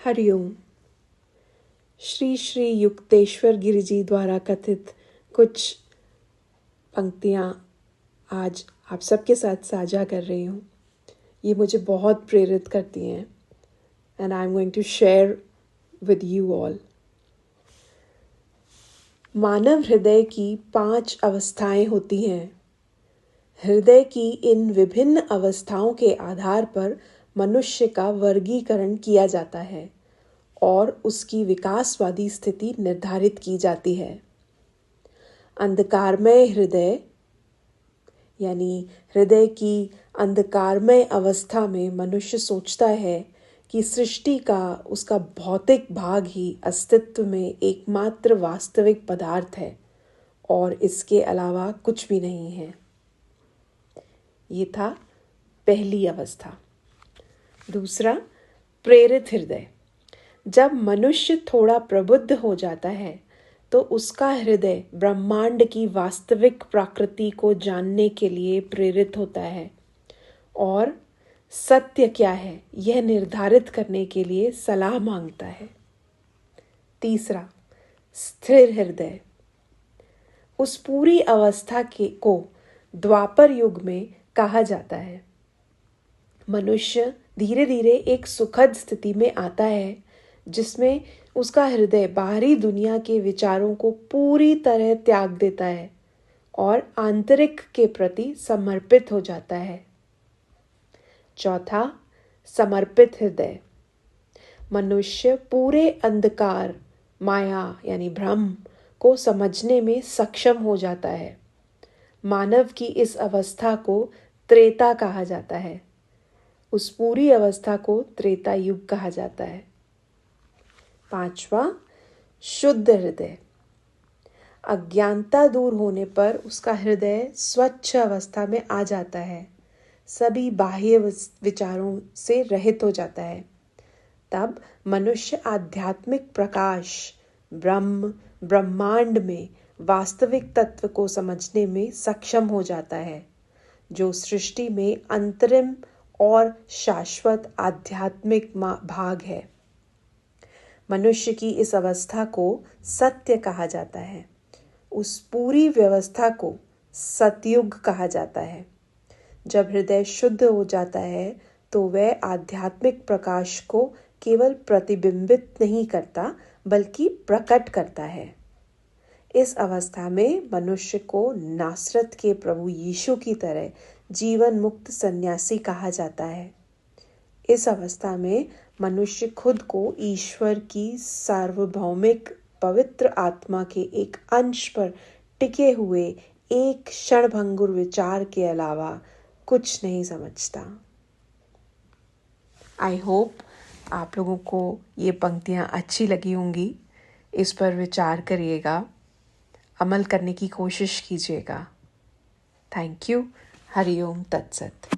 हरिओम। श्री श्री युक्तेश्वर गिरि जी द्वारा कथित कुछ पंक्तियाँ आज आप सबके साथ साझा कर रही हूँ। ये मुझे बहुत प्रेरित करती हैं and I am going to share with you all. मानव हृदय की 5 अवस्थाएं होती हैं। हृदय की इन विभिन्न अवस्थाओं के आधार पर मनुष्य का वर्गीकरण किया जाता है और उसकी विकासवादी स्थिति निर्धारित की जाती है। अंधकारमय हृदय यानी हृदय की अंधकारमय अवस्था में मनुष्य सोचता है कि सृष्टि का उसका भौतिक भाग ही अस्तित्व में एकमात्र वास्तविक पदार्थ है और इसके अलावा कुछ भी नहीं है। ये था पहली अवस्था। दूसरा, प्रेरित हृदय। जब मनुष्य थोड़ा प्रबुद्ध हो जाता है तो उसका हृदय ब्रह्मांड की वास्तविक प्रकृति को जानने के लिए प्रेरित होता है और सत्य क्या है यह निर्धारित करने के लिए सलाह मांगता है। तीसरा, स्थिर हृदय। उस पूरी अवस्था को द्वापर युग में कहा जाता है। मनुष्य धीरे धीरे एक सुखद स्थिति में आता है जिसमें उसका हृदय बाहरी दुनिया के विचारों को पूरी तरह त्याग देता है और आंतरिक के प्रति समर्पित हो जाता है। चौथा, समर्पित हृदय। मनुष्य पूरे अंधकार, माया यानी भ्रम को समझने में सक्षम हो जाता है। मानव की इस अवस्था को त्रेता कहा जाता है। उस पूरी अवस्था को त्रेता युग कहा जाता है। पांचवा, शुद्ध हृदय। अज्ञानता दूर होने पर उसका हृदय स्वच्छ अवस्था में आ जाता है, सभी बाह्य विचारों से रहित हो जाता है। तब मनुष्य आध्यात्मिक प्रकाश, ब्रह्मांड में वास्तविक तत्व को समझने में सक्षम हो जाता है, जो सृष्टि में अंतरिम और शाश्वत आध्यात्मिक भाग है। मनुष्य की इस अवस्था को सत्य कहा जाता है। उस पूरी व्यवस्था को सतयुग कहा जाता है। जब हृदय शुद्ध हो जाता है तो वह आध्यात्मिक प्रकाश को केवल प्रतिबिंबित नहीं करता बल्कि प्रकट करता है। इस अवस्था में मनुष्य को नासरत के प्रभु यीशु की तरह जीवन मुक्त सन्यासी कहा जाता है। इस अवस्था में मनुष्य खुद को ईश्वर की सार्वभौमिक पवित्र आत्मा के एक अंश पर टिके हुए एक क्षणभंगुर विचार के अलावा कुछ नहीं समझता। आई होप आप लोगों को ये पंक्तियाँ अच्छी लगी होंगी। इस पर विचार करिएगा, अमल करने की कोशिश कीजिएगा। Thank you. हरिओम तत्सत।